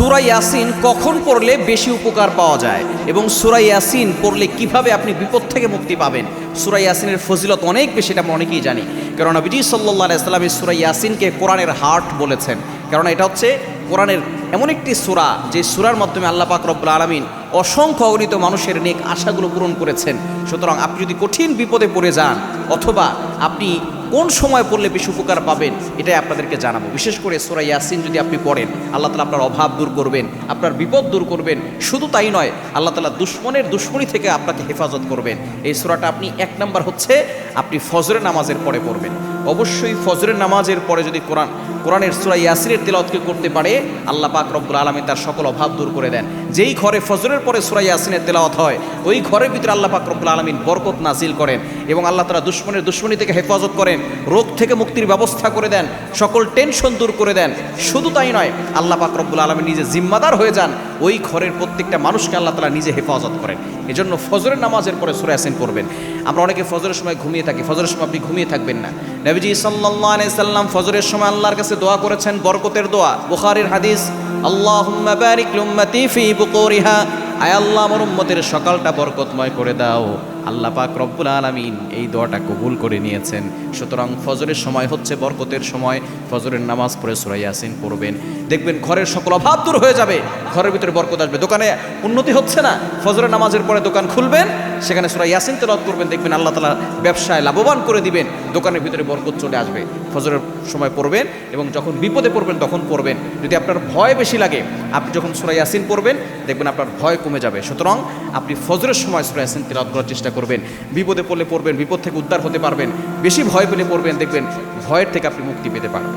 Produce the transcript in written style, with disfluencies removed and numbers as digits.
সূরা ইয়াসিন কখন পড়লে বেশি উপকার পাওয়া যায় এবং সূরা ইয়াসিন পড়লে কিভাবে আপনি বিপদ থেকে মুক্তি পাবেন। সূরা ইয়াসিনের ফজিলত অনেক বেশি, এটা আমরা অনেকেই জানি। কারণ নবীজি সাল্লাল্লাহু আলাইহি ওয়াসাল্লাম এই সূরা ইয়াসিনকে কোরআনের হার্ট বলেছেন। কারণ এটা হচ্ছে কোরআনের এমন একটি সূরা যে সূরার মাধ্যমে আল্লাহ পাক রব্বুল আলামিন অসংখ্য অগণিত মানুষের নেক আশাগুলো পূরণ করেছেন। সুতরাং আপনি যদি কঠিন বিপদে পড়ে যান অথবা আপনি কোন সময় পড়লে বেশি উপকার পাবেন এটাই আপনাদেরকে জানাবো। বিশেষ করে সূরা ইয়াসিন যদি আপনি পড়েন, আল্লাহ তাআলা আপনার অভাব দূর করবেন, আপনার বিপদ দূর করবেন। শুধু তাই নয়, আল্লাহ তাআলা দুশমনের দুশমনি থেকে আপনাকে হেফাজত করবেন। এই সূরাটা আপনি এক নাম্বার হচ্ছে আপনি ফজরের নামাজের পরে পড়বেন। অবশ্যই ফজরের নামাজের পরে যদি কোরআনের সূরা ইয়াসিনের তিলাওয়াত করতে পারে, আল্লাহ পাক রব্বুল আলামিন তার সকল অভাব দূর করে দেন। যেই ঘরে ফজরের পরে সূরা ইয়াসিনের তিলাওয়াত হয়, ওই ঘরের ভিতরে আল্লাহ পাক রব্বুল আলামিন বরকত নাজিল করেন এবং আল্লাহ তাআলা দুশমনের দুশমনি থেকে হেফাজত করেন, রোগ থেকে মুক্তির ব্যবস্থা করে দেন, সকল টেনশন দূর করে দেন। শুধু তাই নয়, আল্লাহ পাক রব্বুল আলামিন নিজে জিম্মাদার হয়ে যান, ওই ঘরের প্রত্যেকটা মানুষকে আল্লাহ তাআলা নিজে হেফাজত করেন। এজন্য ফজরের নামাজের পরে সূরা ইয়াসিন পড়বেন। আমরা অনেকে ফজরের সময় ঘুমিয়ে থাকি, ফজরের সময় আপনি ঘুমিয়ে থাকবেন না। নবীজি সাল্লাল্লাহু আলাইহি সাল্লাম ফজরের সময় আল্লাহর কাছে দোয়া করেছেন, বরকতের দোয়া, বুখারীর হাদিস, আল্লাহুম্মা বারিক লিউম্মতি ফি বুকুরিহা, আয় আল্লাহ আমার উম্মতের সকালটা বরকতময় করে দাও। আল্লাহ পাক রব্বুল আলামিন এই দোয়াটা কবুল করে নিয়েছেন। সুতরাং ফজরের সময় হচ্ছে বরকতের সময়, ফজরের নামাজ পড়ে সূরা ইয়াসিন পড়বেন, দেখবেন ঘরের সকল অভাব দূর হয়ে যাবে, ঘরের ভিতরে বরকত আসবে। দোকানে উন্নতি হচ্ছে না, ফজরের নামাজের পরে দোকান খুলবেন, সেখানে সূরা ইয়াসিন তেলাওয়াত করবেন, দেখবেন আল্লাহ তাআলা ব্যবসায় লাভবান করে দিবেন, দোকানের ভিতরে বরকত চলে আসবে। ফজরের সময় পড়বেন এবং যখন বিপদে পড়বেন তখন পড়বেন। যদি আপনার ভয় বেশি লাগে, আপনি যখন সূরা ইয়াসিন পড়বেন দেখবেন আপনার ভয় কমে যাবে। সুতরাং আপনি ফজরের সময় সূরা ইয়াসিন তেলাওয়াত করার চেষ্টা করবেন। বিপদে পড়লে পড়বেন, বিপদ থেকে উদ্ধার হতে পারবেন। বেশি ভয় পেলে পড়বেন, দেখবেন ভয়ের থেকে আপনি মুক্তি পেতে পারবেন।